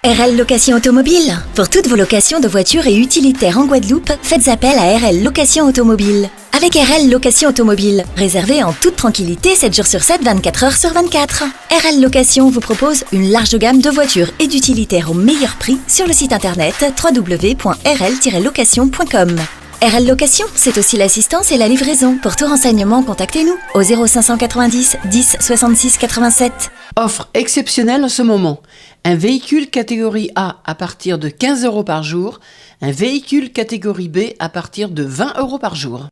RL Location Automobile. Pour toutes vos locations de voitures et utilitaires en Guadeloupe, faites appel à RL Location Automobile. Avec RL Location Automobile, réservez en toute tranquillité 7 jours sur 7, 24 heures sur 24. RL Location vous propose une large gamme de voitures et d'utilitaires au meilleur prix sur le site internet www.rl-location.com. RL Location, c'est aussi l'assistance et la livraison. Pour tout renseignement, contactez-nous au 0590 10 66 87. Offre exceptionnelle en ce moment. Un véhicule catégorie A à partir de 15 € par jour. Un véhicule catégorie B à partir de 20 € par jour.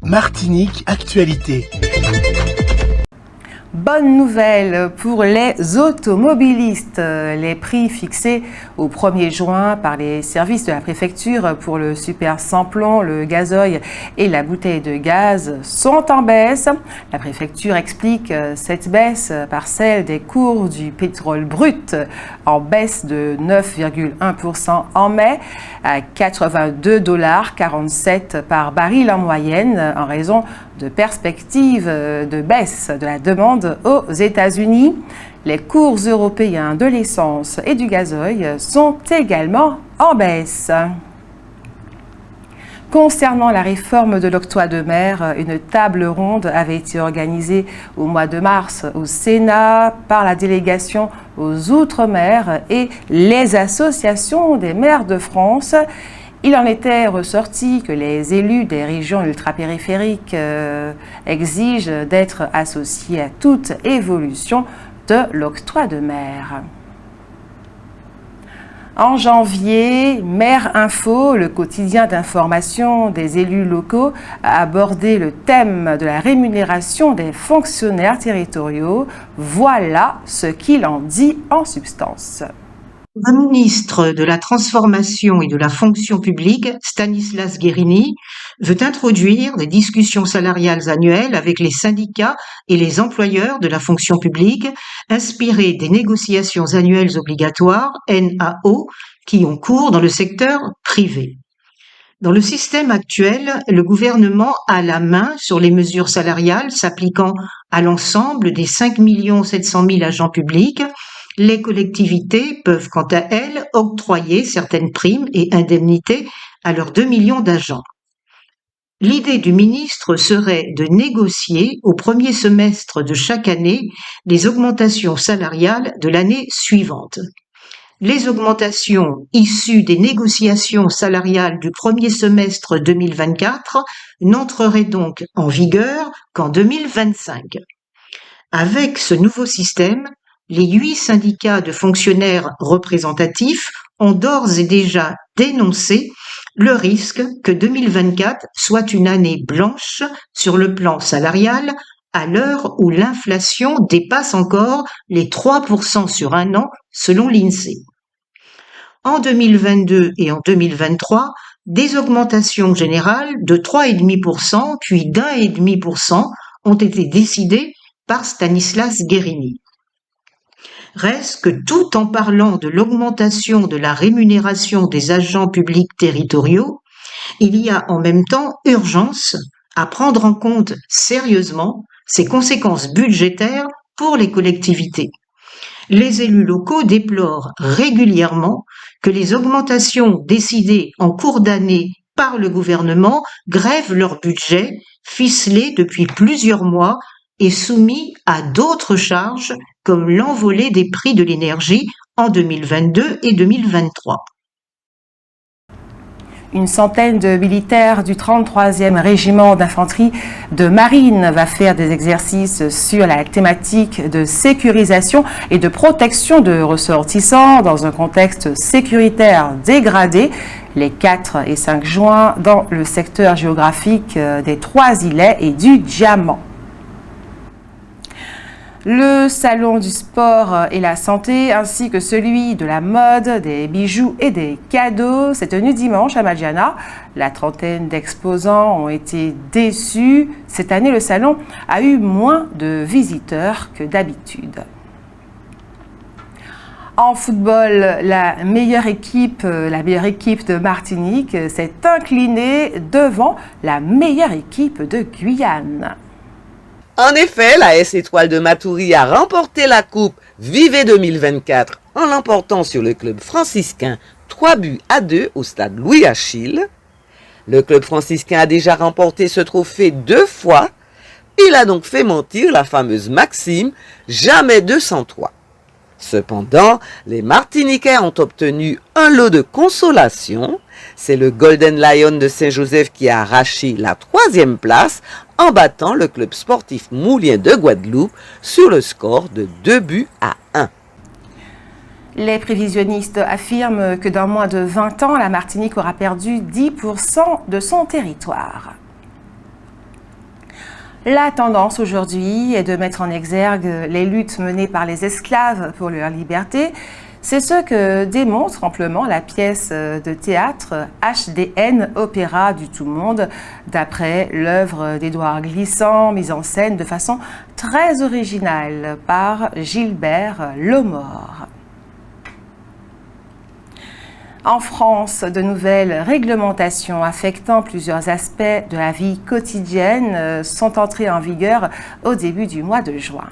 Martinique Actualité. Bonne nouvelle pour les automobilistes. Les prix fixés au 1er juin par les services de la préfecture pour le super sans-plomb, le gazoil et la bouteille de gaz sont en baisse. La préfecture explique cette baisse par celle des cours du pétrole brut en baisse de 9,1% en mai à 82,47 $ par baril en moyenne en raison de perspectives de baisse de la demande aux États-Unis. Les cours européens de l'essence et du gazoil sont également en baisse. Concernant la réforme de l'octroi de mer, une table ronde avait été organisée au mois de mars au Sénat par la délégation aux Outre-mer et les associations des maires de France. Il en était ressorti que les élus des régions ultrapériphériques exigent d'être associés à toute évolution de l'octroi de mer. En janvier, Maire Info, le quotidien d'information des élus locaux, a abordé le thème de la rémunération des fonctionnaires territoriaux. Voilà ce qu'il en dit en substance. Le ministre de la Transformation et de la Fonction publique, Stanislas Guerini, veut introduire des discussions salariales annuelles avec les syndicats et les employeurs de la fonction publique, inspirées des négociations annuelles obligatoires, NAO, qui ont cours dans le secteur privé. Dans le système actuel, le gouvernement a la main sur les mesures salariales s'appliquant à l'ensemble des 5 700 000 agents publics. Les collectivités peuvent quant à elles octroyer certaines primes et indemnités à leurs 2 millions d'agents. L'idée du ministre serait de négocier au premier semestre de chaque année les augmentations salariales de l'année suivante. Les augmentations issues des négociations salariales du premier semestre 2024 n'entreraient donc en vigueur qu'en 2025. Avec ce nouveau système, les 8 syndicats de fonctionnaires représentatifs ont d'ores et déjà dénoncé le risque que 2024 soit une année blanche sur le plan salarial à l'heure où l'inflation dépasse encore les 3% sur un an selon l'INSEE. En 2022 et en 2023, des augmentations générales de 3,5% puis d'1,5% ont été décidées par Stanislas Guerini. Reste que tout en parlant de l'augmentation de la rémunération des agents publics territoriaux, il y a en même temps urgence à prendre en compte sérieusement ses conséquences budgétaires pour les collectivités. Les élus locaux déplorent régulièrement que les augmentations décidées en cours d'année par le gouvernement grèvent leur budget, ficelé depuis plusieurs mois et soumis à d'autres charges comme l'envolée des prix de l'énergie en 2022 et 2023. Une centaine de militaires du 33e régiment d'infanterie de marine va faire des exercices sur la thématique de sécurisation et de protection de ressortissants dans un contexte sécuritaire dégradé les 4 et 5 juin dans le secteur géographique des Trois-Îlets et du Diamant. Le salon du sport et la santé ainsi que celui de la mode, des bijoux et des cadeaux s'est tenu dimanche à Madiana. La trentaine d'exposants ont été déçus. Cette année, le salon a eu moins de visiteurs que d'habitude. En football, la meilleure équipe de Martinique s'est inclinée devant la meilleure équipe de Guyane. En effet, la S Étoile de Matoury a remporté la Coupe Vivet 2024. en l'emportant sur le club franciscain 3-2 au stade Louis-Achille. Le club franciscain a déjà remporté ce trophée 2 fois. Il a donc fait mentir la fameuse maxime « Jamais 203 ». Cependant, les Martiniquais ont obtenu un lot de consolation. C'est le Golden Lion de Saint-Joseph qui a arraché la 3e place en battant le club sportif Moulien de Guadeloupe sur le score de 2-1. Les prévisionnistes affirment que dans moins de 20 ans, la Martinique aura perdu 10% de son territoire. La tendance aujourd'hui est de mettre en exergue les luttes menées par les esclaves pour leur liberté. C'est ce que démontre amplement la pièce de théâtre HDN Opéra du Tout-Monde, d'après l'œuvre d'Édouard Glissant, mise en scène de façon très originale par Gilbert Lomore. En France, de nouvelles réglementations affectant plusieurs aspects de la vie quotidienne sont entrées en vigueur au début du mois de juin.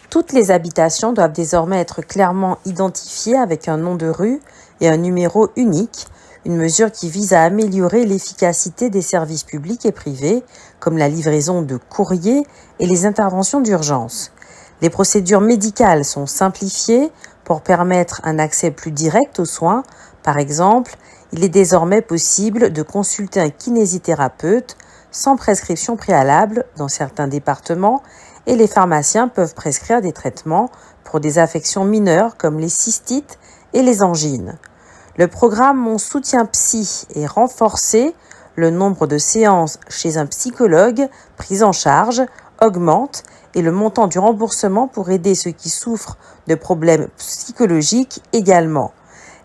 Toutes les habitations doivent désormais être clairement identifiées avec un nom de rue et un numéro unique, une mesure qui vise à améliorer l'efficacité des services publics et privés, comme la livraison de courriers et les interventions d'urgence. Les procédures médicales sont simplifiées pour permettre un accès plus direct aux soins. Par exemple, il est désormais possible de consulter un kinésithérapeute sans prescription préalable dans certains départements et les pharmaciens peuvent prescrire des traitements pour des affections mineures comme les cystites et les angines. Le programme Mon soutien psy est renforcé, le nombre de séances chez un psychologue prises en charge augmente et le montant du remboursement pour aider ceux qui souffrent de problèmes psychologiques également.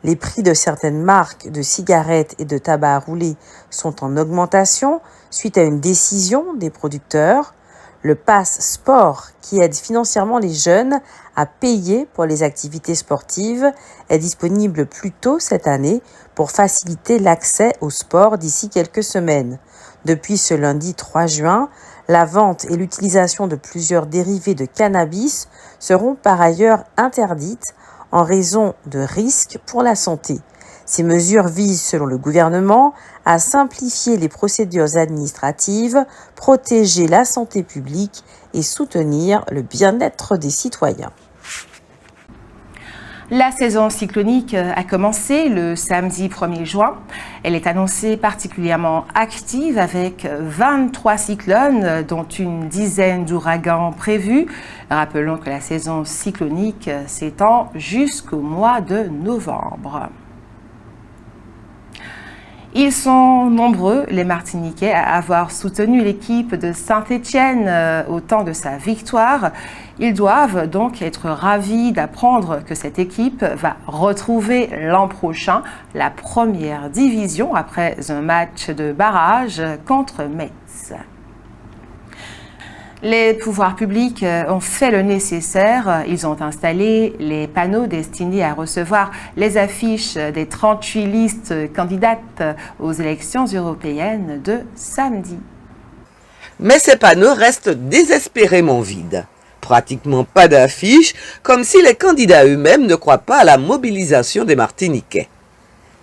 Les prix de certaines marques de cigarettes et de tabac à rouler sont en augmentation suite à une décision des producteurs. Le Pass Sport, qui aide financièrement les jeunes à payer pour les activités sportives, est disponible plus tôt cette année pour faciliter l'accès au sport d'ici quelques semaines. Depuis ce lundi 3 juin, la vente et l'utilisation de plusieurs dérivés de cannabis seront par ailleurs interdites en raison de risques pour la santé. Ces mesures visent, selon le gouvernement, à simplifier les procédures administratives, protéger la santé publique et soutenir le bien-être des citoyens. La saison cyclonique a commencé le samedi 1er juin. Elle est annoncée particulièrement active avec 23 cyclones, dont une dizaine d'ouragans prévus. Rappelons que la saison cyclonique s'étend jusqu'au mois de novembre. Ils sont nombreux, les Martiniquais, à avoir soutenu l'équipe de Saint-Étienne au temps de sa victoire. Ils doivent donc être ravis d'apprendre que cette équipe va retrouver l'an prochain la première division après un match de barrage contre Metz. Les pouvoirs publics ont fait le nécessaire. Ils ont installé les panneaux destinés à recevoir les affiches des 38 listes candidates aux élections européennes de samedi. Mais ces panneaux restent désespérément vides. Pratiquement pas d'affiches, comme si les candidats eux-mêmes ne croient pas à la mobilisation des Martiniquais.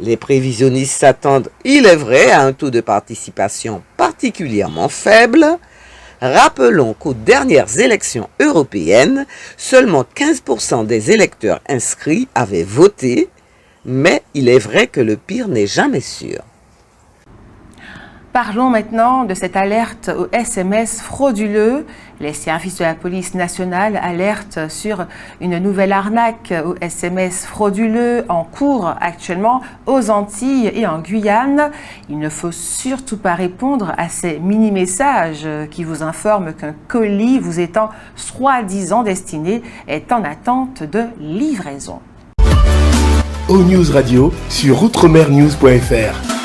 Les prévisionnistes s'attendent, il est vrai, à un taux de participation particulièrement faible. Rappelons qu'aux dernières élections européennes, seulement 15% des électeurs inscrits avaient voté, mais il est vrai que le pire n'est jamais sûr. Parlons maintenant de cette alerte au SMS frauduleux. Les services de la police nationale alertent sur une nouvelle arnaque au SMS frauduleux en cours actuellement aux Antilles et en Guyane. Il ne faut surtout pas répondre à ces mini-messages qui vous informent qu'un colis vous étant soi-disant destiné est en attente de livraison. O-News Radio sur outremernews.fr.